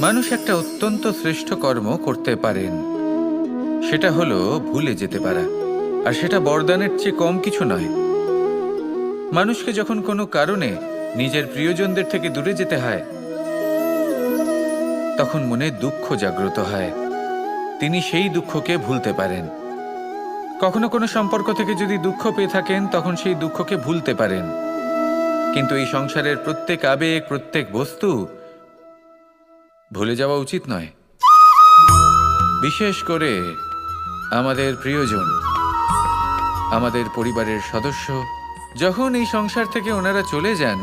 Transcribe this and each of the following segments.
মানুষ একটা অত্যন্ত শ্রেষ্ঠ কর্ম করতে পারেন, সেটা হলো ভুলে যেতে পারা। আর সেটা বরদানের চেয়ে কম কিছু নয়। মানুষকে যখন কোনো কারণে নিজের প্রিয়জনদের থেকে দূরে যেতে হয়, তখন মনে দুঃখ জাগ্রত হয়। তিনি সেই দুঃখকে ভুলতে পারেন। কখনো কোনো সম্পর্ক থেকে যদি দুঃখ পেয়ে থাকেন, তখন সেই দুঃখকে ভুলতে পারেন। কিন্তু এই সংসারের প্রত্যেক আবেগ, প্রত্যেক বস্তু ভুলে যাওয়া উচিত নয়। বিশেষ করে আমাদের প্রিয়জন, আমাদের পরিবারের সদস্য। যখন এই সংসার থেকে ওনারা চলে যান,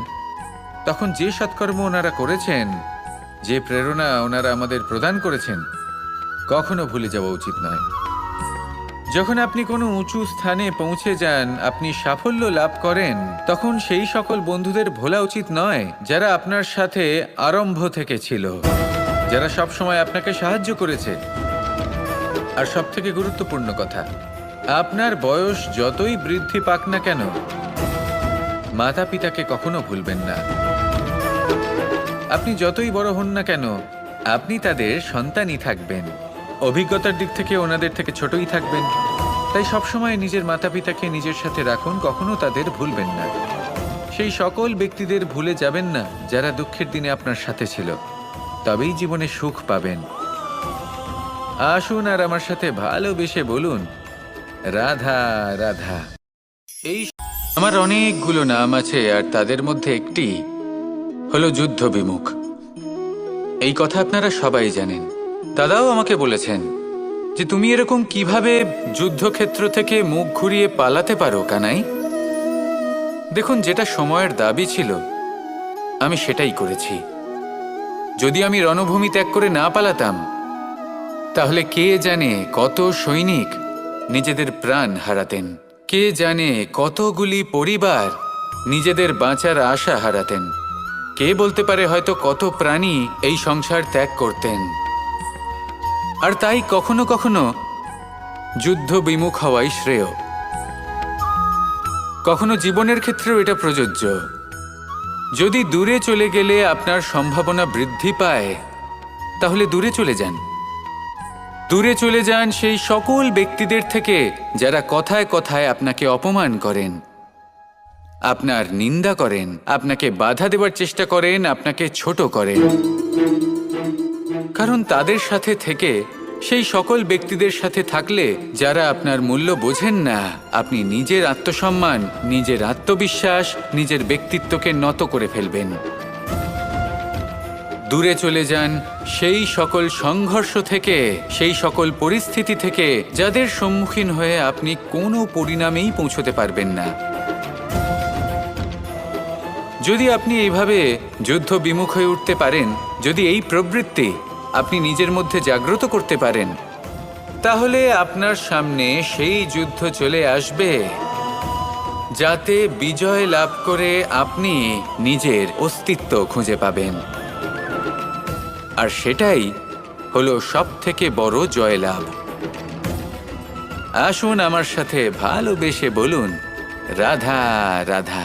তখন যে সৎকর্ম ওনারা করেছেন, যে প্রেরণা ওনারা আমাদের প্রদান করেছেন, কখনো ভুলে যাওয়া উচিত নয়। যখন আপনি কোনো উঁচু স্থানে পৌঁছে যান, আপনি সাফল্য লাভ করেন, তখন সেই সকল বন্ধুদের ভোলা উচিত নয় যারা আপনার সাথে আরম্ভ থেকে ছিল, যারা সব সময় আপনাকে সাহায্য করেছে। আর সবথেকে গুরুত্বপূর্ণ কথা, আপনার বয়স যতই বৃদ্ধি পাক না কেন, মাতা পিতাকে কখনো ভুলবেন না। আপনি যতই বড় হন না কেন, আপনি তাদের সন্তানই থাকবেন। অভিজ্ঞতার দিক থেকে ওনাদের থেকে ছোটই থাকবেন। তাই সবসময় নিজের মাতা পিতাকে নিজের সাথে রাখুন, কখনো তাদের ভুলবেন না। সেই সকল ব্যক্তিদের ভুলে যাবেন না যারা দুঃখের দিনে আপনার সাথে ছিল, তবেই জীবনে সুখ পাবেন। আসুন আর আমার সাথে ভালোবেসে বলুন, রাধা রাধা। এই আমার অনেকগুলো নাম আছে, আর তাদের মধ্যে একটি হলো যুদ্ধ বিমুখ। এই কথা আপনারা সবাই জানেন। দাদাও আমাকে বলেছেন যে তুমি এরকম কিভাবে যুদ্ধক্ষেত্র থেকে মুখ ঘুরিয়ে পালাতে পারো কানাই। দেখুন, যেটা সময়ের দাবি ছিল আমি সেটাই করেছি। যদি আমি রণভূমি ত্যাগ করে না পালাতাম, তাহলে কে জানে কত সৈনিক নিজেদের প্রাণ হারাতেন, কে জানে কতগুলি পরিবার নিজেদের বাঁচার আশা হারাতেন, কে বলতে পারে হয়তো কত প্রাণী এই সংসার ত্যাগ করতেন। আর তাই কখনো কখনো যুদ্ধ বিমুখ হওয়াই শ্রেয়। কখনো জীবনের ক্ষেত্রেও এটা প্রযোজ্য। যদি দূরে চলে গেলে আপনার সম্ভাবনা বৃদ্ধি পায়, তাহলে দূরে চলে যান। দূরে চলে যান সেই সকল ব্যক্তিদের থেকে যারা কথায় কথায় আপনাকে অপমান করেন, আপনার নিন্দা করেন, আপনাকে বাধা দেওয়ার চেষ্টা করেন, আপনাকে ছোট করেন। কারণ তাদের সাথে থেকে, সেই সকল ব্যক্তিদের সাথে থাকলে যারা আপনার মূল্য বোঝেন না, আপনি নিজের আত্মসম্মান, নিজের আত্মবিশ্বাস, নিজের ব্যক্তিত্বকে নত করে ফেলবেন। দূরে চলে যান সেই সকল সংঘর্ষ থেকে, সেই সকল পরিস্থিতি থেকে যাদের সম্মুখীন হয়ে আপনি কোনো পরিণামেই পৌঁছতে পারবেন না। যদি আপনি এইভাবে যুদ্ধ বিমুখ হয়ে উঠতে পারেন, যদি এই প্রবৃত্তি আপনি নিজের মধ্যে জাগ্রত করতে পারেন, তাহলে আপনার সামনে সেই যুদ্ধ চলে আসবে যাতে বিজয় লাভ করে আপনি নিজের অস্তিত্ব খুঁজে পাবেন। আর সেটাই হলো সবথেকে বড় জয়লাভ। আসুন আমার সাথে ভালোবেসে বলুন, রাধা রাধা।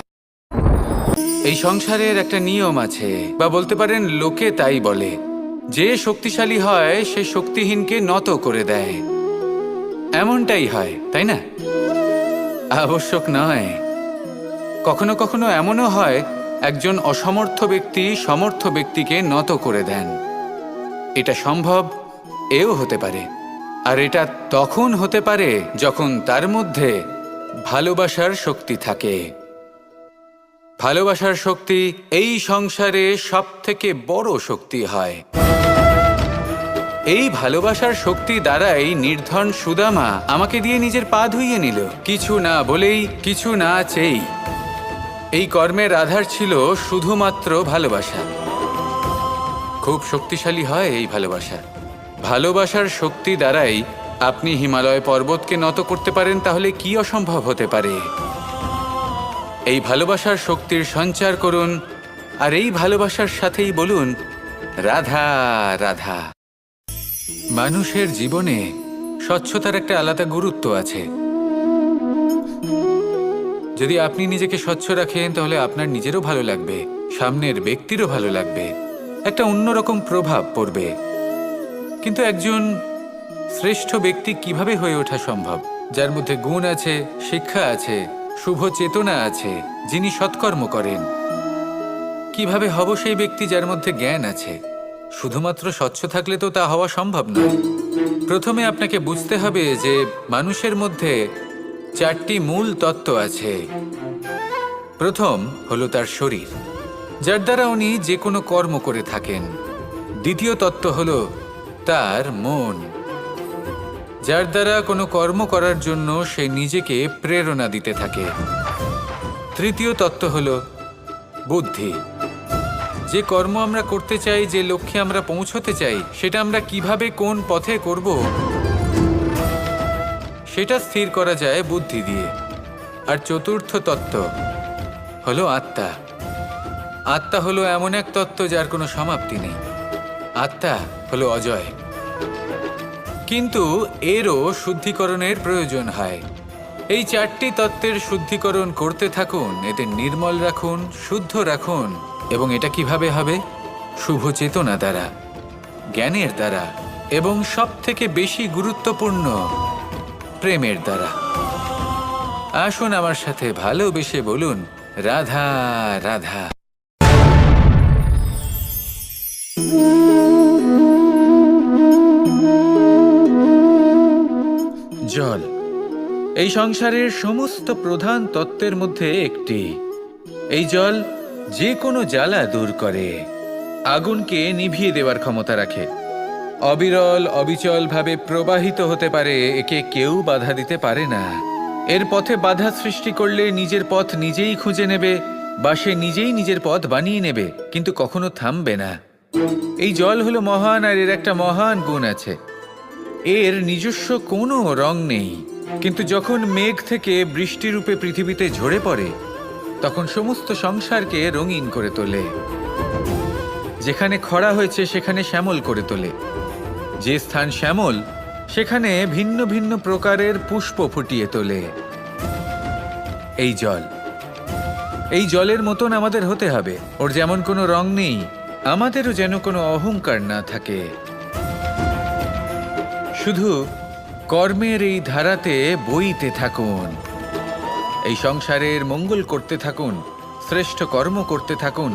এই সংসারের একটা নিয়ম আছে, বা বলতে পারেন লোকে তাই বলে, যে শক্তিশালী হয় সে শক্তিহীনকে নত করে দেয়। এমনটাই হয়, তাই না? আবশ্যক নয়। কখনো কখনো এমনও হয় একজন অসমর্থ ব্যক্তি সমর্থ ব্যক্তিকে নত করে দেন। এটা সম্ভব, এও হতে পারে। আর এটা তখন হতে পারে যখন তার মধ্যে ভালোবাসার শক্তি থাকে। ভালোবাসার শক্তি এই সংসারে সবথেকে বড় শক্তি হয়। এই ভালোবাসার শক্তি দ্বারাই নির্ধন সুদামা আমাকে দিয়ে নিজের পা ধুইয়ে নিল, কিছু না বলেই, কিছু না চেয়েই। এই কর্মের আধার ছিল শুধুমাত্র ভালোবাসা। খুব শক্তিশালী হয় এই ভালোবাসা। ভালোবাসার শক্তি দ্বারাই আপনি হিমালয় পর্বতকে নত করতে পারেন, তাহলে কি অসম্ভব হতে পারে? এই ভালোবাসার শক্তির সঞ্চার করুন, আর এই ভালোবাসার সাথেই বলুন, রাধা রাধা। মানুষের জীবনে স্বচ্ছতার একটা আলাদা গুরুত্ব আছে। যদি আপনি নিজেকে স্বচ্ছ রাখেন, তাহলে আপনার নিজেরও ভালো লাগবে, সামনের ব্যক্তিরও ভালো লাগবে। একটা অন্যরকম প্রভাব পড়বে। কিন্তু একজন শ্রেষ্ঠ ব্যক্তি কিভাবে হয়ে ওঠা সম্ভব? যার মধ্যে গুণ আছে, শিক্ষা আছে, শুভ চেতনা আছে, যিনি সৎকর্ম করেন। কিভাবে হব সেই ব্যক্তি যার মধ্যে জ্ঞান আছে? শুধুমাত্র স্বচ্ছ থাকলে তো তা হওয়া সম্ভব নয়। প্রথমে আপনাকে বুঝতে হবে যে মানুষের মধ্যে 4টি মূল তত্ত্ব আছে। প্রথম হলো তার শরীর, যার দ্বারা উনি যে কোনো কর্ম করে থাকেন। দ্বিতীয় তত্ত্ব হলো তার মন, যার দ্বারা কোনো কর্ম করার জন্য সে নিজেকে প্রেরণা দিতে থাকে। তৃতীয় তত্ত্ব হলো বুদ্ধি, যে কর্ম আমরা করতে চাই, যে লক্ষ্যে আমরা পৌঁছতে চাই, সেটা আমরা কিভাবে কোন পথে করব সেটা স্থির করা যায় বুদ্ধি দিয়ে। আর চতুর্থ তত্ত্ব হলো আত্মা। আত্মা হলো এমন এক তত্ত্ব যার কোনো সমাপ্তি নেই। আত্মা হলো অজয়। কিন্তু এরও শুদ্ধিকরণের প্রয়োজন হয়। এই 4টি তত্ত্বের শুদ্ধিকরণ করতে থাকুন, এদের নির্মল রাখুন, শুদ্ধ রাখুন। এবং এটা কিভাবে হবে? শুভ চেতনা দ্বারা, জ্ঞানের দ্বারা, এবং সব থেকে বেশি গুরুত্বপূর্ণ প্রেমের দ্বারা। আসুন আমার সাথে ভালোবেসে বলুন, রাধা রাধা। জল এই সংসারের সমস্ত প্রধান তত্ত্বের মধ্যে একটি। এই জল যে কোনো জ্বালা দূর করে, আগুনকে নিভিয়ে দেওয়ার ক্ষমতা রাখে, অবিরল অবিচলভাবে প্রবাহিত হতে পারে, একে কেউ বাধা দিতে পারে না। এর পথে বাধা সৃষ্টি করলে নিজের পথ নিজেই খুঁজে নেবে, বা সে নিজেই নিজের পথ বানিয়ে নেবে, কিন্তু কখনো থামবে না। এই জল হলো মহান, আর এর একটা মহান গুণ আছে, এর নিজস্ব কোনো রং নেই। কিন্তু যখন মেঘ থেকে বৃষ্টিরূপে পৃথিবীতে ঝরে পড়ে, তখন সমস্ত সংসারকে রঙিন করে তোলে। যেখানে খরা হয়েছে সেখানে শ্যামল করে তোলে। যে স্থান শ্যামল, সেখানে ভিন্ন ভিন্ন প্রকারের পুষ্প ফুটিয়ে তোলে। এই জল, এই জলের মতন আমাদের হতে হবে। ওর যেমন কোনো রং নেই, আমাদেরও যেন কোনো অহংকার না থাকে। শুধু কর্মের এই ধারাতে বইতে থাকুন, এই সংসারের মঙ্গল করতে থাকুন, শ্রেষ্ঠ কর্ম করতে থাকুন।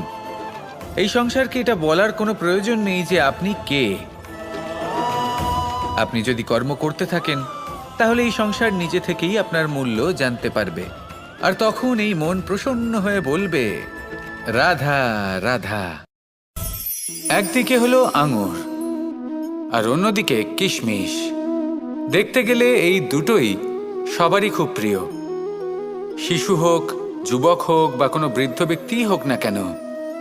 এই সংসারকে এটা বলার কোনো প্রয়োজন নেই যে আপনি কে। আপনি যদি কর্ম করতে থাকেন, তাহলে এই সংসার নিজে থেকেই আপনার মূল্য জানতে পারবে। আর তখন এই মন প্রসন্ন হয়ে বলবে, রাধা রাধা। একদিকে হলো আঙুর, আর অন্যদিকে কিশমিশ। দেখতে গেলে এই দুটোই সবারই খুব প্রিয়। শিশু হোক, যুবক হোক, বা কোনো বৃদ্ধ ব্যক্তিই হোক না কেন।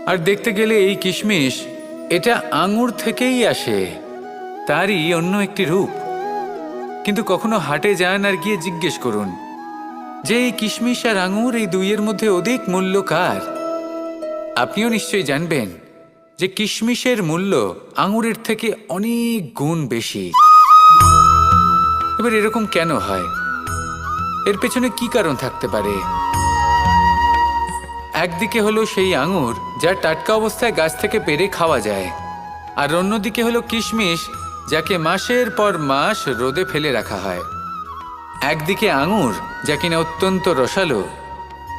আর দেখতে গেলে এই কিশমিশ, এটা আঙুর থেকেই আসে, তারই অন্য একটি রূপ। কিন্তু কখনো হাটে যান আর গিয়ে জিজ্ঞেস করুন যে এই কিশমিশ আর আঙুর, এই দুইয়ের মধ্যে অধিক মূল্য কার? আপনিও নিশ্চয়ই জানবেন যে কিশমিশের মূল্য আঙুরের থেকে অনেক গুণ বেশি। এবার এরকম কেন হয়? এর পেছনে কি কারণ থাকতে পারে? একদিকে হলো সেই আঙুর যা টাটকা অবস্থায় গাছ থেকে পেড়ে খাওয়া যায়, আর অন্যদিকে হলো কিশমিশ যাকে মাসের পর মাস রোদে ফেলে রাখা হয়। একদিকে আঙুর যা কিনা অত্যন্ত রসালো,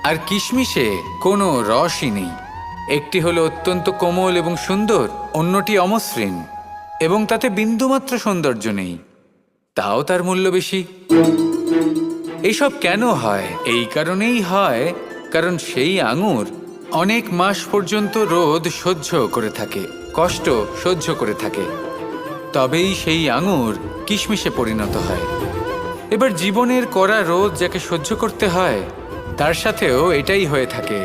আর কিশমিশে কোনো রসই নেই। একটি হলো অত্যন্ত কোমল এবং সুন্দর, অন্যটি অমসৃণ এবং তাতে বিন্দুমাত্র সৌন্দর্য নেই, তাও তার মূল্য বেশি। এইসব কেন হয়? এই কারণেই হয় কারণ সেই আঙুর অনেক মাস পর্যন্ত রোদ সহ্য করে থাকে, কষ্ট সহ্য করে থাকে, তবেই সেই আঙুর কিশমিশে পরিণত হয়। এবার জীবনের কড়া রোদ যাকে সহ্য করতে হয়, তার সাথেও এটাই হয়ে থাকে।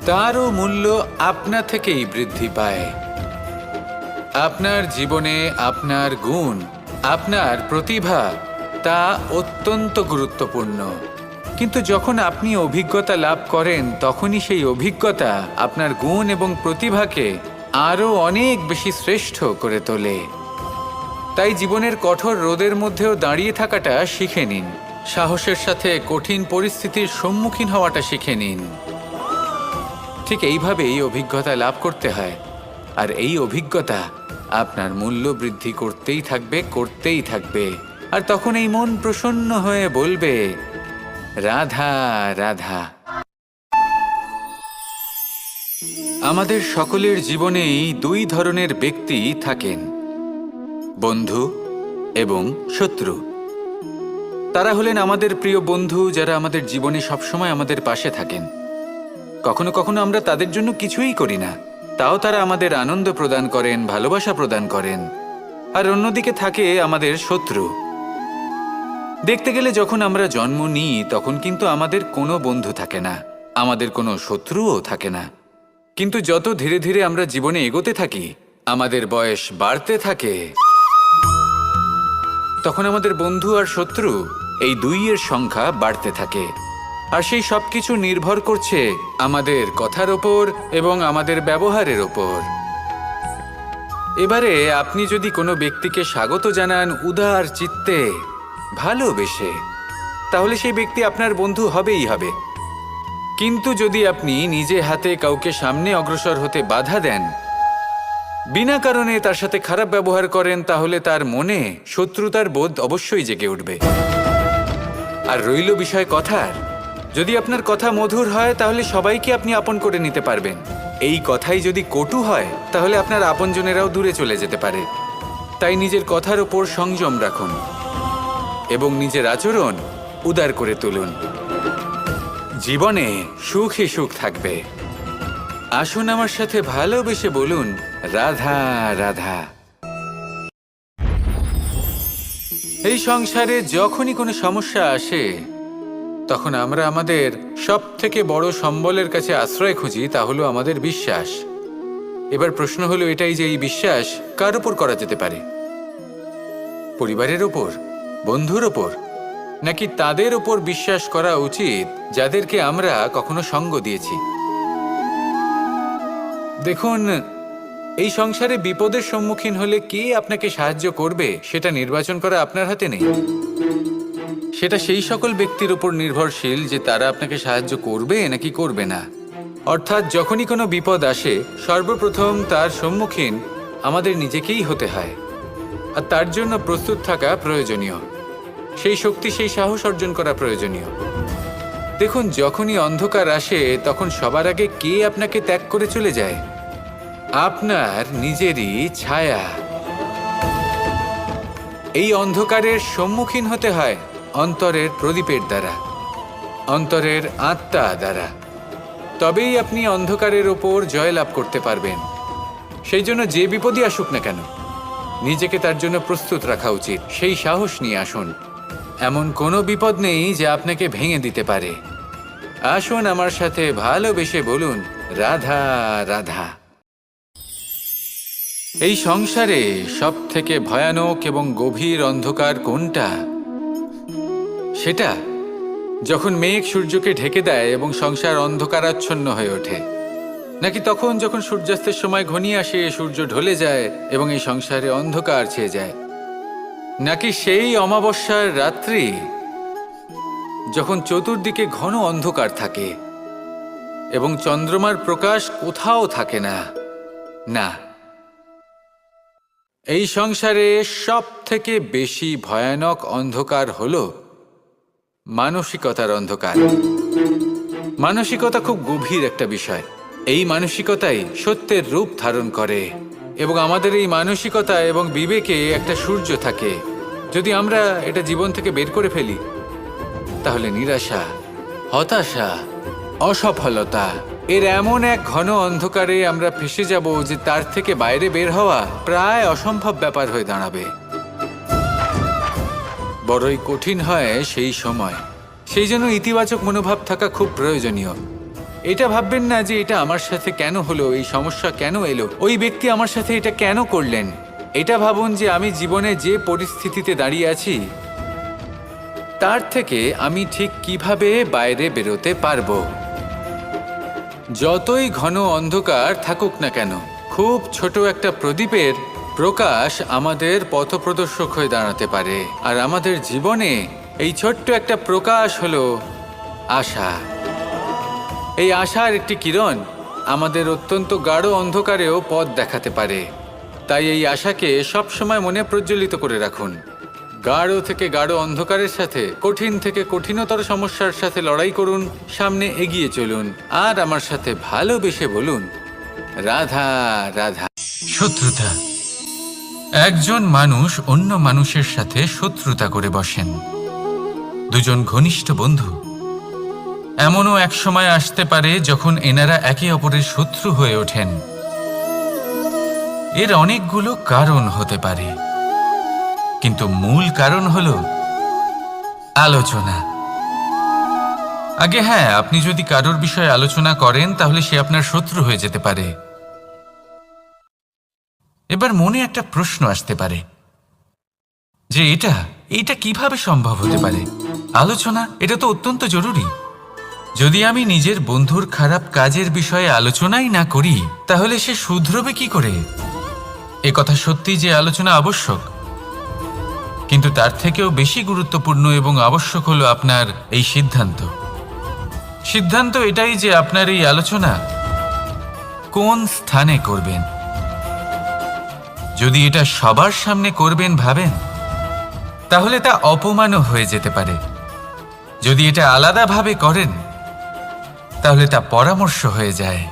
তারও মূল্য আপনা থেকেই বৃদ্ধি পায়। আপনার জীবনে আপনার গুণ, আপনার প্রতিভা, তা অত্যন্ত গুরুত্বপূর্ণ। কিন্তু যখন আপনি অভিজ্ঞতা লাভ করেন, তখনই সেই অভিজ্ঞতা আপনার গুণ এবং প্রতিভাকে আরও অনেক বেশি শ্রেষ্ঠ করে তোলে। তাই জীবনের কঠোর রোদের মধ্যেও দাঁড়িয়ে থাকাটা শিখে নিন, সাহসের সাথে কঠিন পরিস্থিতির সম্মুখীন হওয়াটা শিখে নিন। ঠিক এইভাবেই অভিজ্ঞতা লাভ করতে হয়। আর এই অভিজ্ঞতা আপনার মূল্য বৃদ্ধি করতেই থাকবে, করতেই থাকবে। আর তখন এই মন প্রসন্ন হয়ে বলবে, রাধা রাধা। আমাদের সকলের জীবনেই দুই ধরনের ব্যক্তি থাকেন, বন্ধু এবং শত্রু। তারা হলেন আমাদের প্রিয় বন্ধু, যারা আমাদের জীবনে সবসময় আমাদের পাশে থাকেন। কখনো কখনো আমরা তাদের জন্য কিছুই করি না, তাও তারা আমাদের আনন্দ প্রদান করেন, ভালোবাসা প্রদান করেন। আর অন্যদিকে থাকে আমাদের শত্রু। দেখতে গেলে যখন আমরা জন্ম নিই তখন কিন্তু আমাদের কোনো বন্ধু থাকে না, আমাদের কোনো শত্রুও থাকে না। কিন্তু যত ধীরে ধীরে আমরা জীবনে এগোতে থাকি, আমাদের বয়স বাড়তে থাকে, তখন আমাদের বন্ধু আর শত্রু এই দুইয়ের সংখ্যা বাড়তে থাকে। আর সেই সব কিছু নির্ভর করছে আমাদের কথার ওপর এবং আমাদের ব্যবহারের ওপর। এবারে আপনি যদি কোনো ব্যক্তিকে স্বাগত জানান উদার চিত্তে, ভালোবেসে, তাহলে সেই ব্যক্তি আপনার বন্ধু হবেই হবে। কিন্তু যদি আপনি নিজে হাতে কাউকে সামনে অগ্রসর হতে বাধা দেন, বিনা কারণে তার সাথে খারাপ ব্যবহার করেন, তাহলে তার মনে শত্রুতার বোধ অবশ্যই জেগে উঠবে। আর রইল বিষয় কথার, যদি আপনার কথা মধুর হয় তাহলে সবাইকে আপনি আপন করে নিতে পারবেন। এই কথাই যদি কটু হয় তাহলে আপনার আপনজনেরাও দূরে চলে যেতে পারে। তাই নিজের কথার ওপর সংযম রাখুন এবং নিজের আচরণ উদার করে তুলুন। জীবনে সুখই সুখ থাকবে। আসুন আমার সাথে ভালোবেসে বলুন, রাধা রাধা। এই সংসারে যখনই কোনো সমস্যা আসে তখন আমরা আমাদের সব থেকে বড় সম্বলের কাছে আশ্রয় খুঁজি, তা হলো আমাদের বিশ্বাস। এবার প্রশ্ন হলো এটাই যে এই বিশ্বাস কার উপর করা যেতে পারে? পরিবারের ওপর, বন্ধুর ওপর, নাকি তাদের ওপর বিশ্বাস করা উচিত যাদেরকে আমরা কখনো সঙ্গ দিয়েছি? দেখুন, এই সংসারে বিপদের সম্মুখীন হলে কে আপনাকে সাহায্য করবে সেটা নির্বাচন করা আপনার হাতে নেই। সেটা সেই সকল ব্যক্তির উপর নির্ভরশীল যে তারা আপনাকে সাহায্য করবে নাকি করবে না। অর্থাৎ যখনই কোনো বিপদ আসে সর্বপ্রথম তার সম্মুখীন আমাদের নিজেকেই হতে হয়। আর তার জন্য প্রস্তুত থাকা প্রয়োজনীয়, সেই শক্তি, সেই সাহস অর্জন করা প্রয়োজনীয়। দেখুন, যখনই অন্ধকার আসে তখন সবার আগে কে আপনাকে ত্যাগ করে চলে যায়? আপনার নিজেরই ছায়া। এই অন্ধকারের সম্মুখীন হতে হয় অন্তরের প্রদীপের দ্বারা, অন্তরের আত্মা দ্বারা। তবেই আপনি অন্ধকারের ওপর জয়লাভ করতে পারবেন। সেই জন্য যে বিপদই আসুক না কেন, নিজেকে তার জন্য প্রস্তুত রাখা উচিত। সেই সাহস নিয়ে আসুন। এমন কোনো বিপদ নেই যে আপনাকে ভেঙে দিতে পারে। আসুন আমার সাথে ভালোবেসে বলুন, রাধা রাধা। এই সংসারে সব থেকে ভয়ানক এবং গভীর অন্ধকার কোনটা? সেটা যখন মেঘ সূর্যকে ঢেকে দেয় এবং সংসার অন্ধকারাচ্ছন্ন হয়ে ওঠে, নাকি তখন যখন সূর্যাস্তের সময় ঘনিয়ে আসে, সূর্য ঢলে যায় এবং এই সংসারে অন্ধকার ছেয়ে যায়, নাকি সেই অমাবস্যার রাত্রি যখন চতুর্দিকে ঘন অন্ধকার থাকে এবং চন্দ্রমার প্রকাশ কোথাও থাকে না? না, এই সংসারে সব থেকে বেশি ভয়ানক অন্ধকার হলো মানসিকতার অন্ধকার। মানসিকতা খুব গভীর একটা বিষয়। এই মানসিকতাই সত্যের রূপ ধারণ করে এবং আমাদের এই মানসিকতা এবং বিবেকে একটা সূর্য থাকে। যদি আমরা এটা জীবন থেকে বের করে ফেলি তাহলে নিরাশা, হতাশা, অসফলতা এর এমন এক ঘন অন্ধকারে আমরা ফেসে যাব যে তার থেকে বাইরে বের হওয়া প্রায় অসম্ভব ব্যাপার হয়ে দাঁড়াবে। বড়ই কঠিন হয় সেই সময়। সেই জন্য ইতিবাচক মনোভাব থাকা খুব প্রয়োজনীয়। এটা ভাববেন না যে এটা আমার সাথে কেন হলো, এই সমস্যা কেন এলো, ওই ব্যক্তি আমার সাথে এটা কেন করলেন। এটা ভাবুন যে আমি জীবনে যে পরিস্থিতিতে দাঁড়িয়ে আছি তার থেকে আমি ঠিক কিভাবে বাইরে বেরোতে পারবো। যতই ঘন অন্ধকার থাকুক না কেন, খুব ছোট একটা প্রদীপের প্রকাশ আমাদের পথপ্রদর্শক হয়ে দাঁড়াতে পারে। আর আমাদের জীবনে এই ছোট্ট একটা প্রকাশ হলো আশা। এই আশার একটি কিরণ আমাদের অত্যন্ত গাঢ় অন্ধকারেও পথ দেখাতে পারে। তাই এই আশাকে সবসময় মনে প্রজ্বলিত করে রাখুন। গাঢ় থেকে গাঢ় অন্ধকারের সাথে, কঠিন থেকে কঠিনতর সমস্যার সাথে লড়াই করুন, সামনে এগিয়ে চলুন, আর আমার সাথে ভালোবেসে বলুন, রাধা রাধা। শত্রুতা। একজন মানুষ অন্য মানুষের সাথে শত্রুতা করে বসেন। দুজন ঘনিষ্ঠ বন্ধু, এমনও এক সময় আসতে পারে যখন এনারা একে অপরের শত্রু হয়ে ওঠেন। এর অনেকগুলো কারণ হতে পারে, কিন্তু মূল কারণ হলো আলোচনা। আগে হ্যাঁ, আপনি যদি কারোর বিষয়ে আলোচনা করেন তাহলে সে আপনার শত্রু হয়ে যেতে পারে। এবার মনে একটা প্রশ্ন আসতে পারে যে এটা কিভাবে সম্ভব হতে পারে? আলোচনা, এটা তো অত্যন্ত জরুরি। যদি আমি নিজের বন্ধুর খারাপ কাজের বিষয়ে আলোচনাই না করি তাহলে সে শুধরবে কি করে? এ কথা সত্যি যে আলোচনা আবশ্যক, কিন্তু তার থেকেও বেশি গুরুত্বপূর্ণ এবং আবশ্যক হলো আপনার এই সিদ্ধান্ত এটাই যে আপনার এই আলোচনা কোন স্থানে করবেন। যদি এটা সবার সামনে করবেন ভাবেন, তাহলে তা অপমানও হয়ে যেতে পারে। যদি এটা আলাদাভাবে করেন তাহলে তা পরামর্শ হয়ে যায়।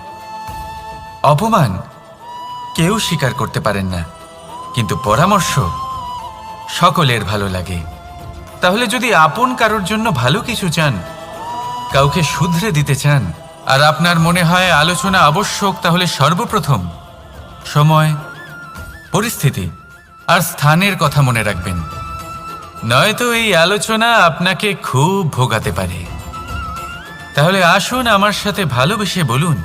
অপমান কেউ স্বীকার করতে পারেন না, কিন্তু পরামর্শ সকলের ভালো লাগে। তাহলে যদি আপন কারোর জন্য ভালো কিছু চান, কাউকে শুধরে দিতে চান, আর আপনার মনে হয় আলোচনা আবশ্যক, তাহলে সর্বপ্রথম সময়, পরিস্থিতি আর স্থানের কথা মনে রাখবেন। নয়তো এই আলোচনা আপনাকে খুব ভোগাতে পারে। তাহলে আসুন আমার সাথে ভালোবেসে বলুন,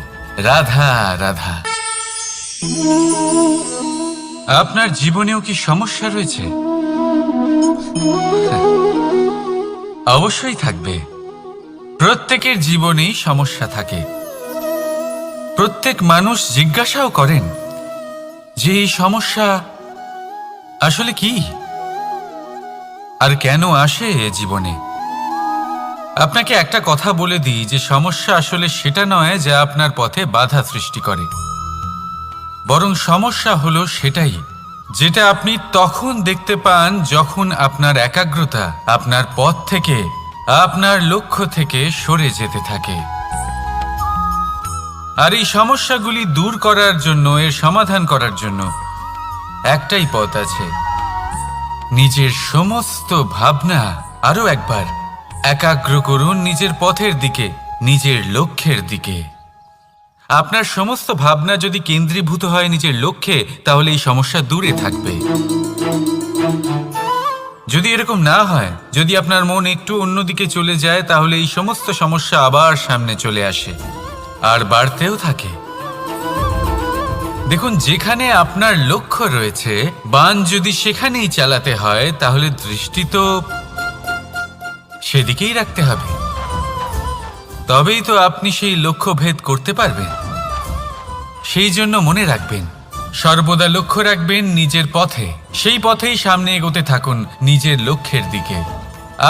রাধা রাধা। আপনার জীবনেও কি সমস্যা রয়েছে? অবশ্যই থাকবে। প্রত্যেকের জীবনেই সমস্যা থাকে। প্রত্যেক মানুষ জিজ্ঞাসাও করেন যে এই সমস্যা আসলে কি আর কেন আসে জীবনে। আপনাকে একটা কথা বলে দিই যে সমস্যা আসলে সেটা নয় যা আপনার পথে বাধা সৃষ্টি করে, বরং সমস্যা হলো সেটাই যেটা আপনি তখন দেখতে পান যখন আপনার একাগ্রতা আপনার পথ থেকে, আপনার লক্ষ্য থেকে সরে যেতে থাকে। আর এই সমস্যাগুলি দূর করার জন্য, এর সমাধান করার জন্য একটাই পথ আছে। নিজের সমস্ত ভাবনা আরো একবার একাগ্র করুন নিজের পথের দিকে, নিজের লক্ষ্যের দিকে। আপনার সমস্ত ভাবনা যদি কেন্দ্রীভূত হয় নিজের লক্ষ্যে, তাহলে এই সমস্যা দূরে থাকবে। যদি এরকম না হয়, যদি আপনার মন একটু অন্যদিকে চলে যায়, তাহলে এই সমস্ত সমস্যা আবার সামনে চলে আসে আর বাড়তেও থাকে। দেখুন, যেখানে আপনার লক্ষ্য রয়েছে, বান যদি সেখানেই চালাতে হয়, তাহলে দৃষ্টি তো সেদিকেই রাখতে হবে। তবেই তো আপনি সেই লক্ষ্য ভেদ করতে পারবেন। সেই জন্য মনে রাখবেন, সর্বদা লক্ষ্য রাখবেন নিজের পথে, সেই পথেই সামনে এগোতে থাকুন নিজের লক্ষ্যের দিকে।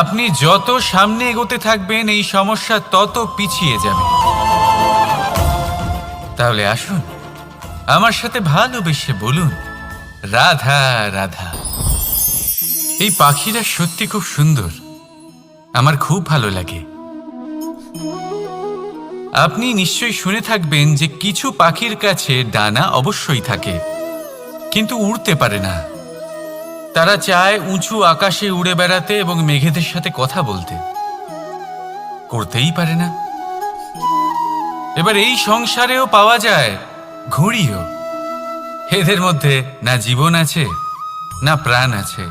আপনি যত সামনে এগোতে থাকবেন এই সমস্যা তত পিছিয়ে যাবে। তাহলে আসুন আমার সাথে ভালোবেসে বলুন, রাধা রাধা। এই পাখিরা সত্যি খুব সুন্দর, আমার খুব ভালো লাগে। আপনি নিশ্চয়ই শুনে থাকবেন যে কিছু পাখির কাছে ডানা অবশ্যই থাকে, কিন্তু উড়তে পারে না। তারা চায় উঁচু আকাশে উড়ে বেড়াতে এবং মেঘেদের সাথে কথা বলতে, করতেই পারে না। এবার এই সংসারেও পাওয়া যায় ঘুড়িও। এদের মধ্যে না জীবন আছে, না প্রাণ আছে,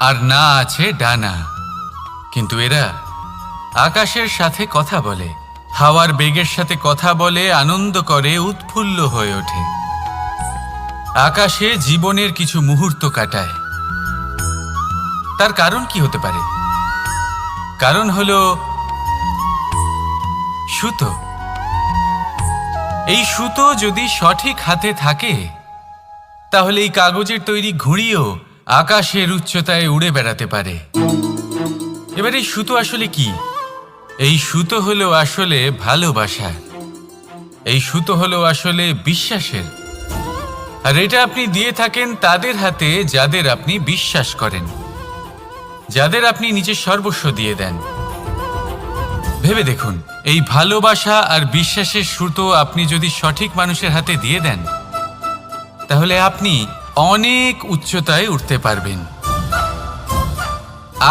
আর না আছে ডানা, কিন্তু এরা আকাশের সাথে কথা বলে, হাওয়ার বেগের সাথে কথা বলে, আনন্দ করে, উৎফুল্ল হয়ে ওঠে। আকাশে জীবনের কিছু মুহূর্ত কাটায়। তার কারণ কি হতে পারে? কারণ হলো সুতো। এই সুতো যদি সঠিক হাতে থাকে, তাহলে এই কাগজের তৈরি ঘুড়িও আকাশের উচ্চতায় উড়ে বেড়াতে পারে। এবার এই সুতো আসলে কি? এই সুতো হলো আসলে ভালোবাসা। এই সুতো হলো আসলে বিশ্বাসের, আর এটা আপনি দিয়ে থাকেন তাদের হাতে যাদের আপনি বিশ্বাস করেন, যাদের আপনি নিজের সর্বস্ব দিয়ে দেন। ভেবে দেখুন, এই ভালোবাসা আর বিশ্বাসের সুতো আপনি যদি সঠিক মানুষের হাতে দিয়ে দেন, তাহলে আপনি অনেক উচ্চতায় উঠতে পারবেন,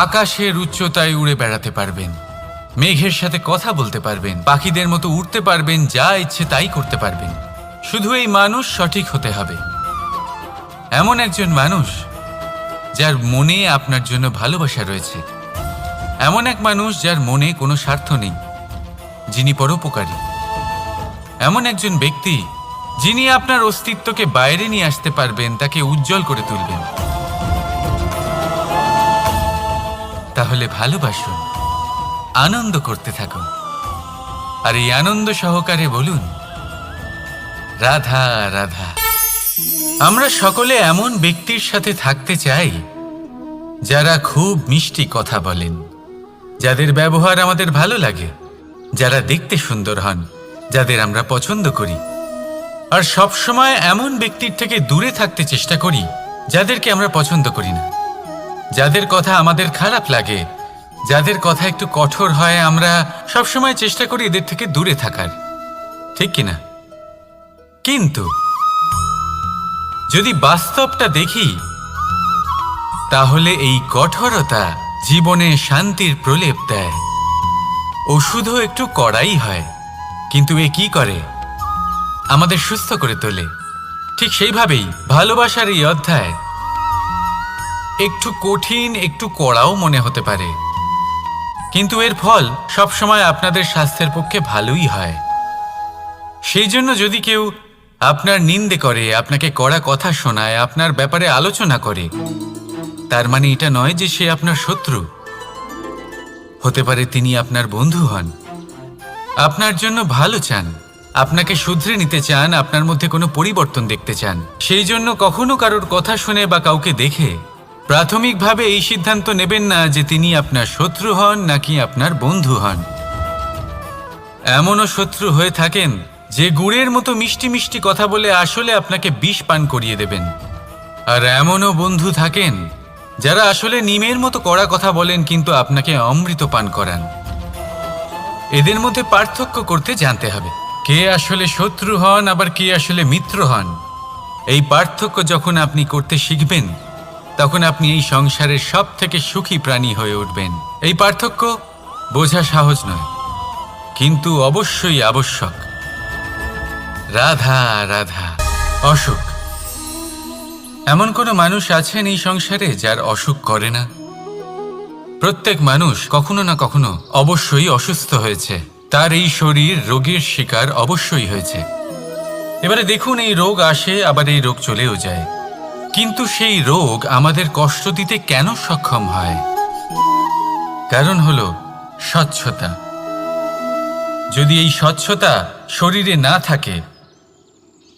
আকাশের উচ্চতায় উড়ে বেড়াতে পারবেন, মেঘের সাথে কথা বলতে পারবেন, পাখিদের মতো উড়তে পারবেন, যা ইচ্ছে তাই করতে পারবেন। শুধু এই মানুষ সঠিক হতে হবে, এমন একজন মানুষ যার মনে আপনার জন্য ভালোবাসা রয়েছে, এমন এক মানুষ যার মনে কোনো স্বার্থ নেই, যিনি পরোপকারী, এমন একজন ব্যক্তি যিনি আপনার অস্তিত্বকে বাইরে নিয়ে আসতে পারবেন, তাকে উজ্জ্বল করে তুলবেন। তাহলে ভালোবাসুন, আনন্দ করতে থাকুন, আর এই আনন্দ সহকারে বলুন, রাধা রাধা। আমরা সকলে এমন ব্যক্তির সাথে থাকতে চাই যারা খুব মিষ্টি কথা বলেন, যাদের ব্যবহার আমাদের ভালো লাগে, যারা দেখতে সুন্দর হন, যাদের আমরা পছন্দ করি। আর সবসময় এমন ব্যক্তির থেকে দূরে থাকতে চেষ্টা করি যাদেরকে আমরা পছন্দ করি না, যাদের কথা আমাদের খারাপ লাগে, যাদের কথা একটু কঠোর হয়। আমরা সবসময় চেষ্টা করি এদের থেকে দূরে থাকার, ঠিক কিনা? কিন্তু যদি বাস্তবটা দেখি, তাহলে এই কঠোরতা জীবনে শান্তির প্রলেপ দেয়। ওষুধও একটু কড়াই হয়, কিন্তু এ কি করে? আমাদের সুস্থ করে তোলে। ঠিক সেইভাবেই ভালোবাসার এই অধ্যায় একটু কঠিন, একটু কড়াও মনে হতে পারে, কিন্তু এর ফল সবসময় আপনাদের স্বাস্থ্যের পক্ষে ভালোই হয়। সেই জন্য যদি কেউ আপনার নিন্দে করে, আপনাকে কড়া কথা শোনায়, আপনার ব্যাপারে আলোচনা করে, তার মানে এটা নয় যে সে আপনার শত্রু। হতে পারে তিনি আপনার বন্ধু হন, আপনার জন্য ভালো চান, আপনাকে শুধরে নিতে চান, আপনার মধ্যে কোনো পরিবর্তন দেখতে চান। সেই জন্য কখনো কারোর কথা শুনে বা কাউকে দেখে প্রাথমিকভাবে এই সিদ্ধান্ত নেবেন না যে তিনি আপনার শত্রু হন নাকি আপনার বন্ধু হন। এমনও শত্রু হয়ে থাকেন যে গুড়ের মতো মিষ্টি মিষ্টি কথা বলে আসলে আপনাকে বিষ পান করিয়ে দেবেন, আর এমনও বন্ধু থাকেন যারা আসলে নিমের মতো কড়া কথা বলেন কিন্তু আপনাকে অমৃত পান করান। এদের মধ্যে পার্থক্য করতে জানতে হবে, কে আসলে শত্রু হন আবার কে আসলে মিত্র হন। এই পার্থক্য যখন আপনি করতে শিখবেন, তখন আপনি এই সংসারের সব থেকে সুখী প্রাণী হয়ে উঠবেন। এই পার্থক্য বোঝা সহজ নয়, কিন্তু অবশ্যই আবশ্যক। রাধা রাধা। অসুখ। এমন কোনো মানুষ আছেন এই সংসারে যার অসুখ করে না? প্রত্যেক মানুষ কখনো না কখনো অবশ্যই অসুস্থ হয়েছে, তার এই শরীর রোগের শিকার অবশ্যই হয়েছে। এবারে দেখুন, এই রোগ আসে, আবার এই রোগ চলেও যায়, কিন্তু সেই রোগ আমাদের কষ্ট দিতে কেন সক্ষম হয়? কারণ হলো স্বচ্ছতা। যদি এই স্বচ্ছতা শরীরে না থাকে,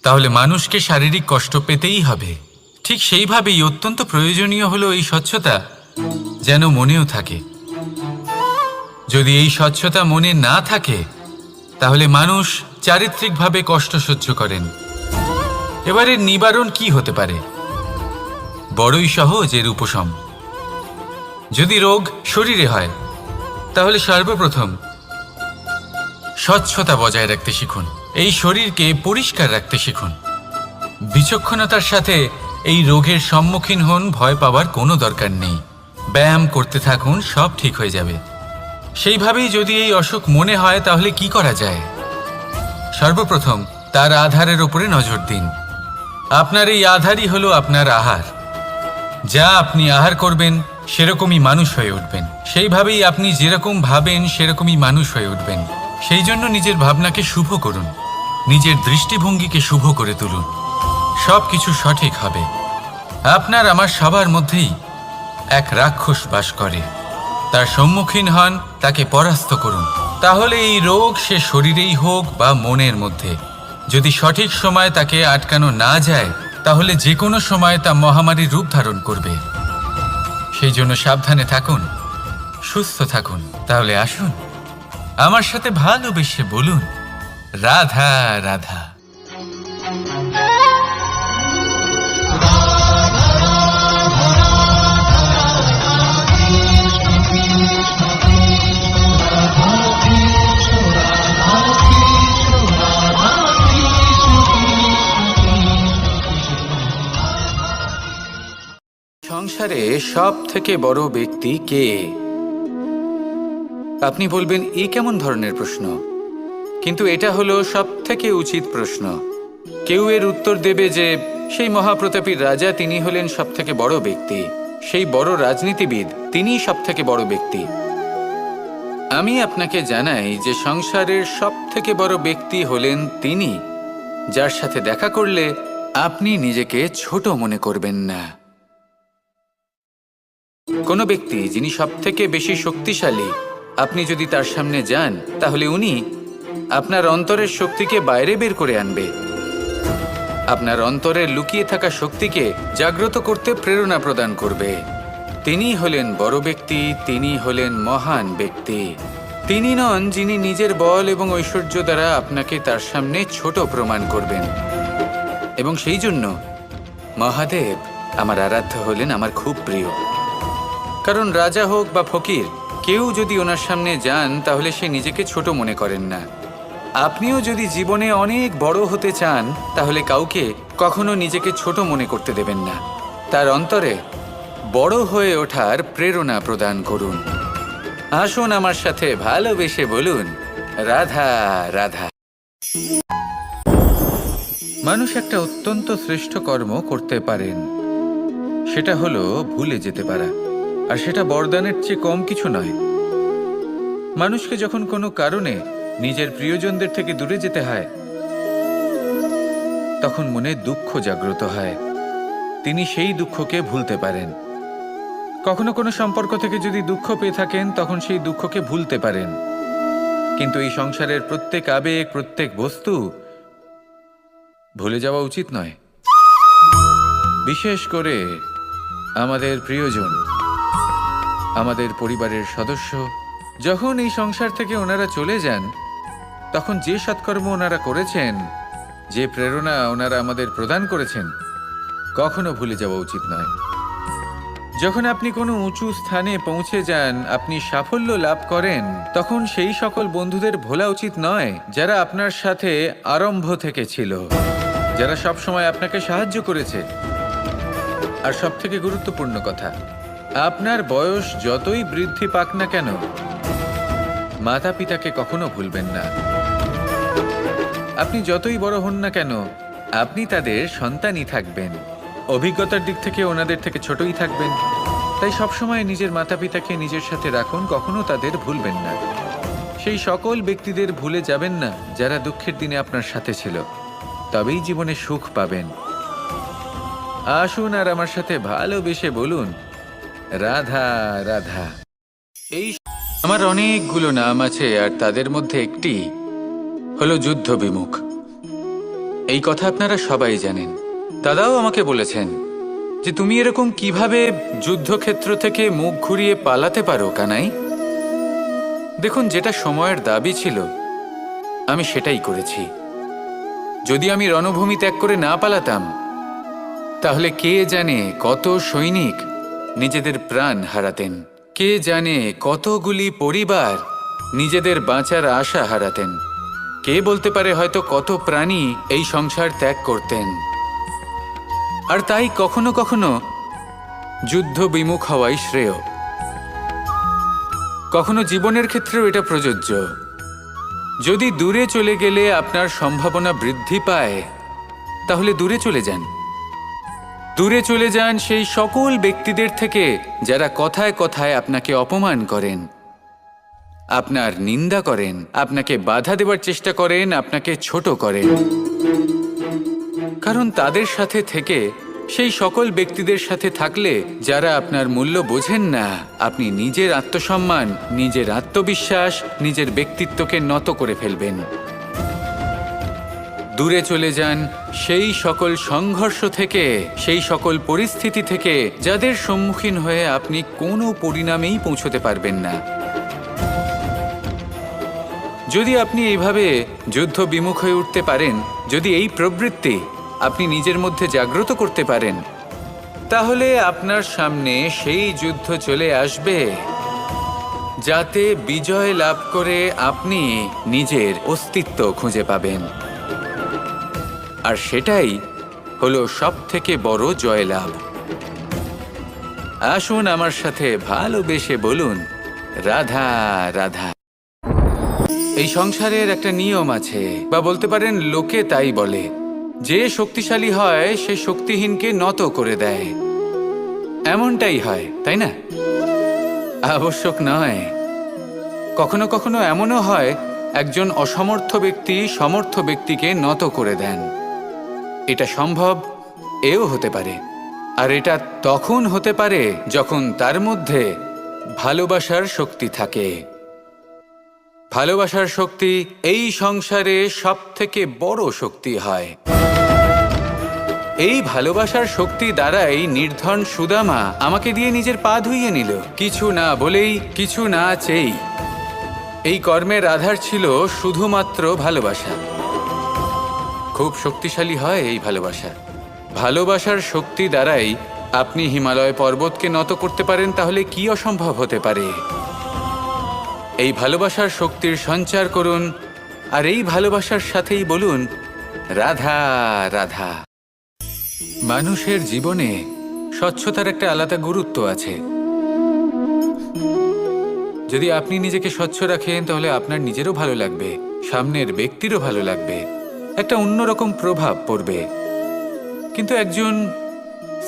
তাহলে মানুষকে শারীরিক কষ্ট পেতেই হবে। ঠিক সেইভাবেই অত্যন্ত প্রয়োজনীয় হলো এই স্বচ্ছতা যেন মনেও থাকে। যদি এই স্বচ্ছতা মনে না থাকে, তাহলে মানুষ চারিত্রিকভাবে কষ্ট সহ্য করেন। এবারে নিবারণ কি হতে পারে? বড়ই সহজ এর উপশম। যদি রোগ শরীরে হয়, তাহলে সর্বপ্রথম স্বচ্ছতা বজায় রাখতে শিখুন, এই শরীরকে পরিষ্কার রাখতে শিখুন। বিচক্ষণতার সাথে এই রোগের সম্মুখীন হন, ভয় পাওয়ার কোনো দরকার নেই। ব্যায়াম করতে থাকুন, সব ঠিক হয়ে যাবে। সেইভাবেই যদি এই অসুখ মনে হয়, তাহলে কি করা যায়? সর্বপ্রথম তার আধারের উপরে নজর দিন। আপনার এই আধারই হলো আপনার আহার। যা আপনি আহার করবেন সেরকমই মানুষ হয়ে উঠবেন। সেইভাবেই আপনি যেরকম ভাবেন সেরকমই মানুষ হয়ে উঠবেন। সেই জন্য নিজের ভাবনাকে শুভ করুন, নিজের দৃষ্টিভঙ্গিকে শুভ করে তুলুন, সব কিছু সঠিক হবে। আপনার আমার সবার মধ্যেই এক রাক্ষস বাস করে, তার সম্মুখীন হন, তাকে পরাস্ত করুন। তাহলে এই রোগ সে শরীরেই হোক বা মনের মধ্যে, যদি সঠিক সময় তাকে আটকানো না যায়, তাহলে যে কোনো সময় তা মহামারীর রূপ ধারণ করবে। সেই জন্য সাবধানে থাকুন, সুস্থ থাকুন। তাহলে আসুন, আমার সাথে ভালোবেসে বলুন, রাধা রাধা। সংসারে সব থেকে বড় ব্যক্তি কে? আপনি বলবেন এ কেমন ধরনের প্রশ্ন, কিন্তু এটা হলো সব থেকে উচিত প্রশ্ন। কেউ এর উত্তর দেবে যে সেই মহাপ্রতাপী রাজা তিনি হলেন সব থেকে বড় ব্যক্তি, সেই বড় রাজনীতিবিদ তিনিই সব থেকে বড় ব্যক্তি। আমি আপনাকে জানাই যে সংসারের সব থেকে বড় ব্যক্তি হলেন তিনি, যার সাথে দেখা করলে আপনি নিজেকে ছোট মনে করবেন না। কোনো ব্যক্তি যিনি সব থেকে বেশি শক্তিশালী, আপনি যদি তার সামনে যান তাহলে উনি আপনার অন্তরের শক্তিকে বাইরে বের করে আনবে, আপনার অন্তরের লুকিয়ে থাকা শক্তিকে জাগ্রত করতে প্রেরণা প্রদান করবে। তিনি হলেন বড় ব্যক্তি, তিনি হলেন মহান ব্যক্তি। তিনি নন যিনি নিজের বল এবং ঐশ্বর্য দ্বারা আপনাকে তার সামনে ছোট প্রমাণ করবেন। এবং সেই জন্য মহাদেব আমার আরাধ্য হলেন আমার খুব প্রিয়। কারণ রাজা হোক বা ফকির, কেউ যদি ওনার সামনে যান তাহলে সে নিজেকে ছোট মনে করেন না। আপনিও যদি জীবনে অনেক বড় হতে চান তাহলে কাউকে কখনো নিজেকে ছোট মনে করতে দেবেন না। তার অন্তরে বড় হয়ে ওঠার প্রেরণা প্রদান করুন। আসুন আমার সাথে ভালোবেসে বলুন, রাধা রাধা। মানুষ একটা অত্যন্ত শ্রেষ্ঠ কর্ম করতে পারেন, সেটা হলো ভুলে যেতে পারা। আর সেটা বরদানের চেয়ে কম কিছু নয়। মানুষকে যখন কোনো কারণে নিজের প্রিয়জনদের থেকে দূরে যেতে হয়, তখন মনে দুঃখ জাগ্রত হয়। তিনি সেই দুঃখকে ভুলতে পারেন। কখনো কোনো সম্পর্ক থেকে যদি দুঃখ পেয়ে থাকেন, তখন সেই দুঃখকে ভুলতে পারেন। কিন্তু এই সংসারের প্রত্যেক আবেগ, প্রত্যেক বস্তু ভুলে যাওয়া উচিত নয়। বিশেষ করে আমাদের প্রিয়জন, আমাদের পরিবারের সদস্য। যখন এই সংসার থেকে ওনারা চলে যান, তখন যে সৎকর্ম ওনারা করেছেন, যে প্রেরণা ওনারা আমাদের প্রদান করেছেন, কখনো ভুলে যাওয়া উচিত নয়। যখন আপনি কোনো উঁচু স্থানে পৌঁছে যান, আপনি সাফল্য লাভ করেন, তখন সেই সকল বন্ধুদের ভোলা উচিত নয় যারা আপনার সাথে আরম্ভ থেকে ছিল, যারা সব সময় আপনাকে সাহায্য করেছে। আর সব থেকে গুরুত্বপূর্ণ কথা, আপনার বয়স যতই বৃদ্ধি পাক না কেন, মাতা পিতাকে কখনো ভুলবেন না। আপনি যতই বড় হন না কেন, আপনি তাদের সন্তানই থাকবেন। অভিজ্ঞতার দিক থেকে ওনাদের থেকে ছোটই থাকবেন। তাই সবসময় নিজের মাতা পিতাকে নিজের সাথে রাখুন, কখনো তাদের ভুলবেন না। সেই সকল ব্যক্তিদের ভুলে যাবেন না যারা দুঃখের দিনে আপনার সাথে ছিল, তবেই জীবনে সুখ পাবেন। আসুন আর আমার সাথে ভালোবেসে বলুন, রাধা রাধা। এই আমার অনেকগুলো নাম আছে, আর তাদের মধ্যে একটি হলো যুদ্ধ বিমুখ। এই কথা আপনারা সবাই জানেন। দাদাও আমাকে বলেছেন যে তুমি এরকম কিভাবে যুদ্ধক্ষেত্র থেকে মুখ ঘুরিয়ে পালাতে পারো কানাই। দেখুন, যেটা সময়ের দাবি ছিল আমি সেটাই করেছি। যদি আমি রণভূমি ত্যাগ করে না পালাতাম, তাহলে কে জানে কত সৈনিক নিজেদের প্রাণ হারাতেন, কে জানে কতগুলি পরিবার নিজেদের বাঁচার আশা হারাতেন, কে বলতে পারে হয়তো কত প্রাণী এই সংসার ত্যাগ করতেন। আর তাই কখনো কখনো যুদ্ধ বিমুখ হওয়াই শ্রেয়। কখনো জীবনের ক্ষেত্রেও এটা প্রযোজ্য। যদি দূরে চলে গেলে আপনার সম্ভাবনা বৃদ্ধি পায়, তাহলে দূরে চলে যান। দূরে চলে যান সেই সকল ব্যক্তিদের থেকে যারা কথায় কথায় আপনাকে অপমান করেন, আপনার নিন্দা করেন, আপনাকে বাধা দেওয়ার চেষ্টা করেন, আপনাকে ছোট করেন। কারণ তাদের সাথে থেকে, সেই সকল ব্যক্তিদের সাথে থাকলে যারা আপনার মূল্য বোঝেন না, আপনি নিজের আত্মসম্মান, নিজের আত্মবিশ্বাস, নিজের ব্যক্তিত্বকে নত করে ফেলবেন। দূরে চলে যান সেই সকল সংঘর্ষ থেকে, সেই সকল পরিস্থিতি থেকে যাদের সম্মুখীন হয়ে আপনি কোনো পরিণামেই পৌঁছতে পারবেন না। যদি আপনি এইভাবে যুদ্ধ বিমুখ হয়ে উঠতে পারেন, যদি এই প্রবৃত্তি আপনি নিজের মধ্যে জাগ্রত করতে পারেন, তাহলে আপনার সামনে সেই যুদ্ধ চলে আসবে যাতে বিজয় লাভ করে আপনি নিজের অস্তিত্ব খুঁজে পাবেন। আর সেটাই হলো সবথেকে বড় জয়লাভ। আসুন আমার সাথে ভালোবেসে বলুন, রাধা রাধা। এই সংসারের একটা নিয়ম আছে, বা বলতে পারেন লোকে তাই বলে, যে শক্তিশালী হয় সে শক্তিহীনকে নত করে দেয়। এমনটাই হয়, তাই না? আবশ্যক নয়। কখনো কখনো এমনও হয় একজন অসমর্থ ব্যক্তি সমর্থ ব্যক্তিকে নত করে দেন। এটা সম্ভব, এও হতে পারে। আর এটা তখন হতে পারে যখন তার মধ্যে ভালোবাসার শক্তি থাকে। ভালোবাসার শক্তি এই সংসারে সবথেকে বড় শক্তি হয়। এই ভালোবাসার শক্তি দ্বারাই নির্ধন সুদামা আমাকে দিয়ে নিজের পা ধুইয়ে নিল, কিছু না বলেই, কিছু না চেয়েই। এই কর্মের আধার ছিল শুধুমাত্র ভালোবাসা। খুব শক্তিশালী হয় এই ভালোবাসা। ভালোবাসার শক্তি দ্বারাই আপনি হিমালয় পর্বতকে নত করতে পারেন, তাহলে কি অসম্ভব হতে পারে? এই ভালোবাসার শক্তির সঞ্চার করুন, আর এই ভালোবাসার সাথেই বলুন, রাধা রাধা। মানুষের জীবনে স্বচ্ছতার একটা আলাদা গুরুত্ব আছে। যদি আপনি নিজেকে স্বচ্ছ রাখেন, তাহলে আপনার নিজেরও ভালো লাগবে, সামনের ব্যক্তিরও ভালো লাগবে, একটা অন্যরকম প্রভাব পড়বে। কিন্তু একজন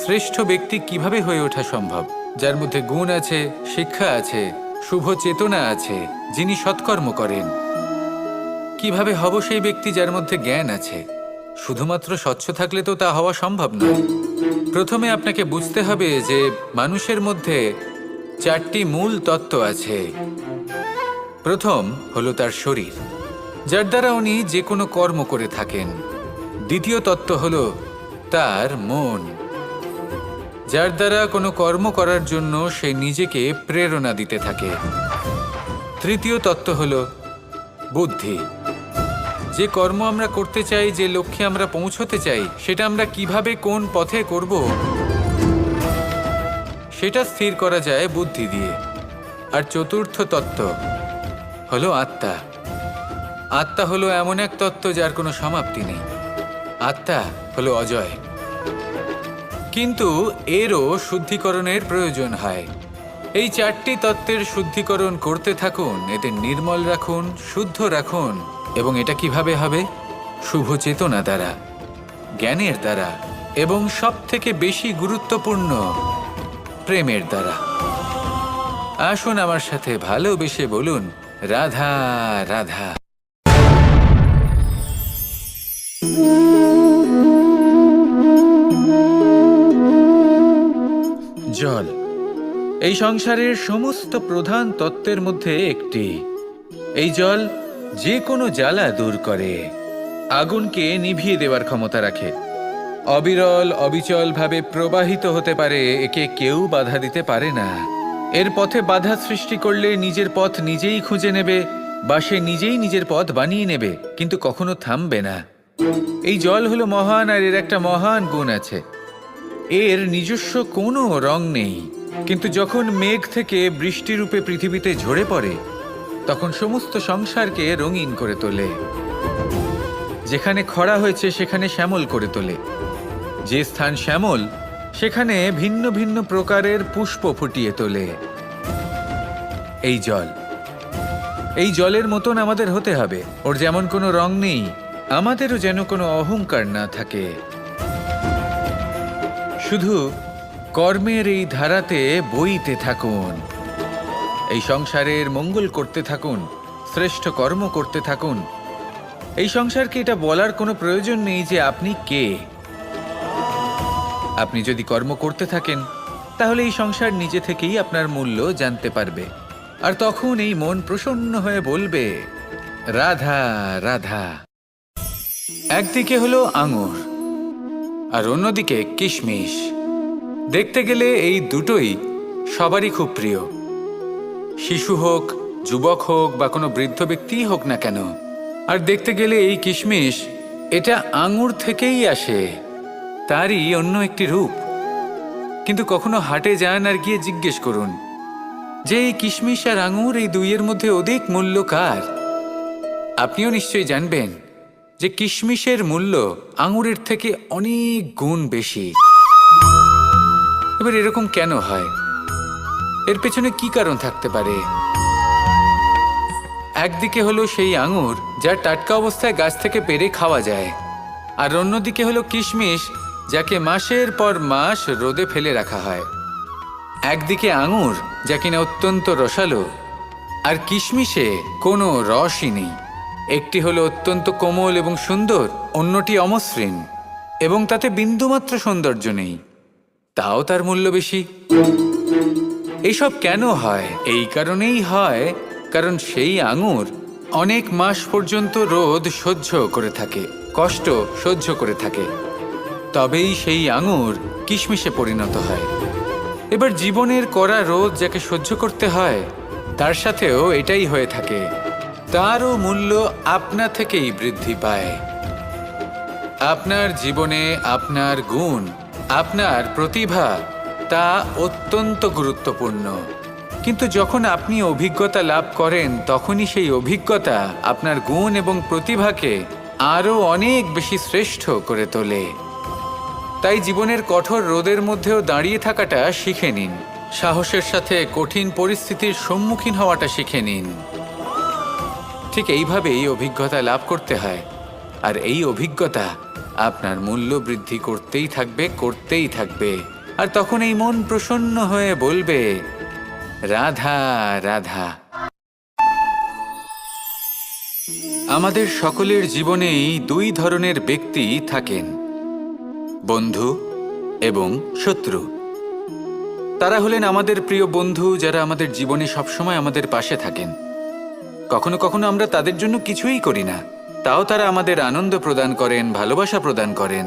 শ্রেষ্ঠ ব্যক্তি কিভাবে হয়ে ওঠা সম্ভব? যার মধ্যে গুণ আছে, শিক্ষা আছে, শুভ চেতনা আছে, যিনি সৎকর্ম করেন। কিভাবে হব সেই ব্যক্তি যার মধ্যে জ্ঞান আছে? শুধুমাত্র স্বচ্ছ থাকলে তো তা হওয়া সম্ভব নয়। প্রথমে আপনাকে বুঝতে হবে যে মানুষের মধ্যে 4টি মূল তত্ত্ব আছে। প্রথম হলো তার শরীর, যার দ্বারা উনি যে কোনো কর্ম করে থাকেন। দ্বিতীয় তত্ত্ব হলো তার মন, যার দ্বারা কোনো কর্ম করার জন্য সে নিজেকে প্রেরণা দিতে থাকে। তৃতীয় তত্ত্ব হলো বুদ্ধি, যে কর্ম আমরা করতে চাই, যে লক্ষ্যে আমরা পৌঁছতে চাই, সেটা আমরা কিভাবে কোন পথে করব সেটা স্থির করা যায় বুদ্ধি দিয়ে। আর চতুর্থ তত্ত্ব হলো আত্মা। আত্মা হলো এমন এক তত্ত্ব যার কোনো সমাপ্তি নেই। আত্মা হলো অজয়। কিন্তু এরও শুদ্ধিকরণের প্রয়োজন হয়। এই 4টি তত্ত্বের শুদ্ধিকরণ করতে থাকুন, এদের নির্মল রাখুন, শুদ্ধ রাখুন। এবং এটা কিভাবে হবে? শুভ চেতনা দ্বারা, জ্ঞানের দ্বারা, এবং সবথেকে বেশি গুরুত্বপূর্ণ প্রেমের দ্বারা। আসুন আমার সাথে ভালোবেসে বলুন, রাধা রাধা। জল এই সংসারের সমস্ত প্রধান তত্ত্বের মধ্যে একটি। এই জল যে কোনো জ্বালা দূর করে, আগুনকে নিভিয়ে দেওয়ার ক্ষমতা রাখে, অবিরল অবিচলভাবে প্রবাহিত হতে পারে, একে কেউ বাধা দিতে পারে না। এর পথে বাধা সৃষ্টি করলে নিজের পথ নিজেই খুঁজে নেবে, বা সে নিজেই নিজের পথ বানিয়ে নেবে, কিন্তু কখনো থামবে না। এই জল হলো মহান, আর এর একটা মহান গুণ আছে, এর নিজস্ব কোনো রং নেই। কিন্তু যখন মেঘ থেকে বৃষ্টিরূপে পৃথিবীতে ঝরে পড়ে, তখন সমস্ত সংসারকে রঙিন করে তোলে। যেখানে খরা হয়েছে সেখানে শ্যামল করে তোলে, যে স্থান শ্যামল সেখানে ভিন্ন ভিন্ন প্রকারের পুষ্প ফুটিয়ে তোলে। এই জল, এই জলের মতন আমাদের হতে হবে। ওর যেমন কোনো রং নেই, আমাদেরও যেন কোনো অহংকার না থাকে। শুধু কর্মের এই ধারাতে বইতে থাকুন, এই সংসারের মঙ্গল করতে থাকুন, শ্রেষ্ঠ কর্ম করতে থাকুন। এই সংসারকে এটা বলার কোনো প্রয়োজন নেই যে আপনি কে। আপনি যদি কর্ম করতে থাকেন, তাহলে এই সংসার নিজে থেকেই আপনার মূল্য জানতে পারবে। আর তখন এই মন প্রসন্ন হয়ে বলবে, রাধা রাধা। একদিকে হলো আঙুর, আর অন্যদিকে কিশমিশ। দেখতে গেলে এই দুটোই সবারই খুব প্রিয়। শিশু হোক যুবক হোক বা কোনো বৃদ্ধ ব্যক্তিই হোক না কেন। আর দেখতে গেলে এই কিশমিশ এটা আঙুর থেকেই আসে, তারই অন্য একটি রূপ। কিন্তু কখনো হাটে যান আর গিয়ে জিজ্ঞেস করুন যে এই কিশমিশ আর আঙুর এই দুইয়ের মধ্যে অধিক মূল্য কার। আপনিও নিশ্চয়ই জানবেন যে কিশমিশের মূল্য আঙুরের থেকে অনেক গুণ বেশি। এবার এরকম কেন হয়? এর পেছনে কি কারণ থাকতে পারে? একদিকে হলো সেই আঙুর যা টাটকা অবস্থায় গাছ থেকে পেড়ে খাওয়া যায়, আর অন্যদিকে হলো কিশমিশ যাকে মাসের পর মাস রোদে ফেলে রাখা হয়। একদিকে আঙুর যা কিনা অত্যন্ত রসালো, আর কিশমিশে কোনো রসই নেই। একটি হলো অত্যন্ত কোমল এবং সুন্দর, অন্যটি অমসৃণ এবং তাতে বিন্দুমাত্র সৌন্দর্য নেই, তাও তার মূল্য বেশি। এইসব কেন হয়? এই কারণেই হয় কারণ সেই আঙুর অনেক মাস পর্যন্ত রোদ সহ্য করে থাকে, কষ্ট সহ্য করে থাকে, তবেই সেই আঙুর কিশমিশে পরিণত হয়। এবার জীবনের কড়া রোদ যাকে সহ্য করতে হয় তার সাথেও এটাই হয়ে থাকে, তারও মূল্য আপনা থেকেই বৃদ্ধি পায়। আপনার জীবনে আপনার গুণ, আপনার প্রতিভা তা অত্যন্ত গুরুত্বপূর্ণ। কিন্তু যখন আপনি অভিজ্ঞতা লাভ করেন তখনই সেই অভিজ্ঞতা আপনার গুণ এবং প্রতিভাকে আরও অনেক বেশি শ্রেষ্ঠ করে তোলে। তাই জীবনের কঠোর রোদের মধ্যেও দাঁড়িয়ে থাকাটা শিখে নিন, সাহসের সাথে কঠিন পরিস্থিতির সম্মুখীন হওয়াটা শিখে নিন। ঠিক এইভাবেই অভিজ্ঞতা লাভ করতে হয়, আর এই অভিজ্ঞতা আপনার মূল্য বৃদ্ধি করতেই থাকবে, করতেই থাকবে। আর তখন এই মন প্রসন্ন হয়ে বলবে, রাধা রাধা। আমাদের সকলের জীবনেই দুই ধরনের ব্যক্তি থাকেন, বন্ধু এবং শত্রু। তারা হলেন আমাদের প্রিয় বন্ধু, যারা আমাদের জীবনে সবসময় আমাদের পাশে থাকেন। কখনো কখনো আমরা তাদের জন্য কিছুই করি না, তাও তারা আমাদের আনন্দ প্রদান করেন, ভালোবাসা প্রদান করেন।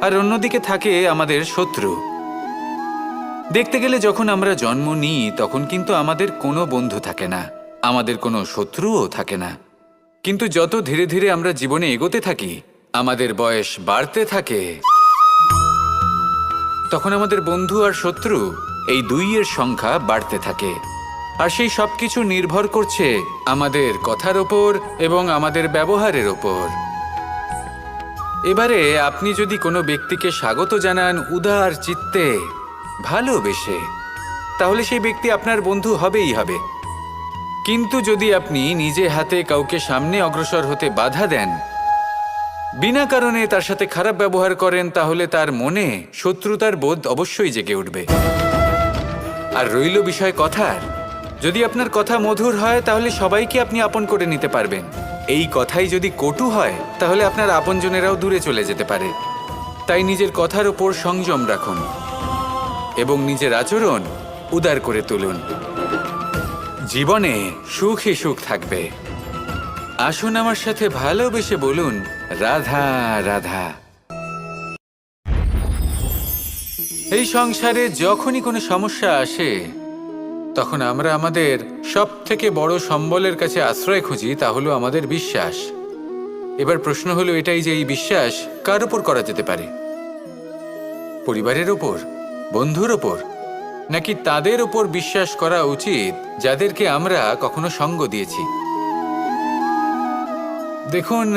আর অন্যদিকে থাকে আমাদের শত্রু। দেখতে গেলে যখন আমরা জন্ম নিই তখন কিন্তু আমাদের কোনো বন্ধু থাকে না, আমাদের কোনো শত্রুও থাকে না। কিন্তু যত ধীরে ধীরে আমরা জীবনে এগোতে থাকি, আমাদের বয়স বাড়তে থাকে, তখন আমাদের বন্ধু আর শত্রু এই দুইয়ের সংখ্যা বাড়তে থাকে। আর সেই সব কিছু নির্ভর করছে আমাদের কথার ওপর এবং আমাদের ব্যবহারের ওপর। এবারে আপনি যদি কোনো ব্যক্তিকে স্বাগত জানান উদার চিত্তে, ভালোবেসে, তাহলে সেই ব্যক্তি আপনার বন্ধু হবেই হবে। কিন্তু যদি আপনি নিজে হাতে কাউকে সামনে অগ্রসর হতে বাধা দেন, বিনা কারণে তার সাথে খারাপ ব্যবহার করেন, তাহলে তার মনে শত্রুতার বোধ অবশ্যই জেগে উঠবে। আর রইল বিষয় কথার, যদি আপনার কথা মধুর হয় তাহলে সবাইকে আপনি আপন করে নিতে পারবেন। এই কথাই যদি কটু হয় তাহলে আপনার আপনজনেরাও দূরে চলে যেতে পারে। তাই নিজের কথার ওপর সংযম রাখুন এবং নিজের আচরণ উদার করে তুলুন। জীবনে সুখই সুখ থাকবে। আসুন আমার সাথে ভালোবেসে বলুন, রাধা রাধা। এই সংসারে যখনই কোনো সমস্যা আসে তখন আমরা আমাদের সব থেকে বড় সম্বলের কাছে আশ্রয় খুঁজি, তা হলো আমাদের বিশ্বাস। এবার প্রশ্ন হলো এটাই যে এই বিশ্বাস কার উপর করা যেতে পারে? পরিবারের ওপর, বন্ধুর ওপর, নাকি তাদের ওপর বিশ্বাস করা উচিত যাদেরকে আমরা কখনো সঙ্গ দিয়েছি? দেখুন,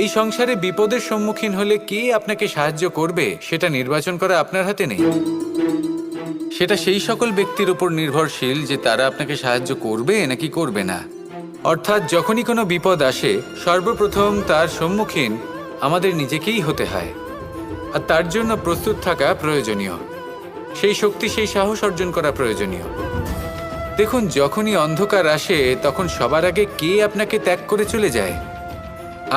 এই সংসারে বিপদের সম্মুখীন হলে কে আপনাকে সাহায্য করবে সেটা নির্বাচন করা আপনার হাতে নেই। সেটা সেই সকল ব্যক্তির উপর নির্ভরশীল যে তারা আপনাকে সাহায্য করবে নাকি করবে না। অর্থাৎ যখনই কোনো বিপদ আসে সর্বপ্রথম তার সম্মুখীন আমাদের নিজেকেই হতে হয়, আর তার জন্য প্রস্তুত থাকা প্রয়োজনীয়। সেই শক্তি, সেই সাহস অর্জন করা প্রয়োজনীয়। দেখুন, যখনই অন্ধকার আসে তখন সবার আগে কে আপনাকে ত্যাগ করে চলে যায়?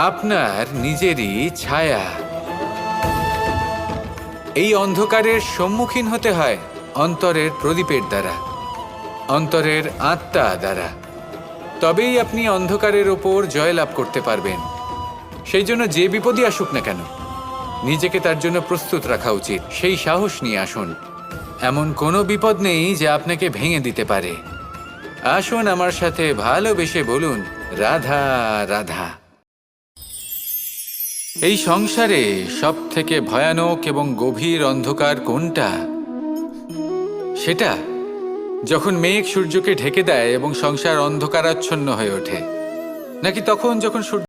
আপনার নিজেরই ছায়া। এই অন্ধকারের সম্মুখীন হতে হয় অন্তরের প্রদীপের দ্বারা, অন্তরের আত্মা দ্বারা। তবেই আপনি অন্ধকারের ওপর জয়লাভ করতে পারবেন। সেই জন্য যে বিপদই আসুক না কেন নিজেকে তার জন্য প্রস্তুত রাখা উচিত। সেই সাহস নিয়ে আসুন। এমন কোনো বিপদ নেই যা আপনাকে ভেঙে দিতে পারে। আসুন আমার সাথে ভালোবেসে বলুন, রাধা রাধা। এই সংসারে সব থেকে ভয়ানক এবং গভীর অন্ধকার কোনটা? সেটা যখন মেঘ সূর্যকে ঢেকে দেয় এবং সংসার অন্ধকারাচ্ছন্ন হয়ে ওঠে, নাকি তখন যখন সূর্য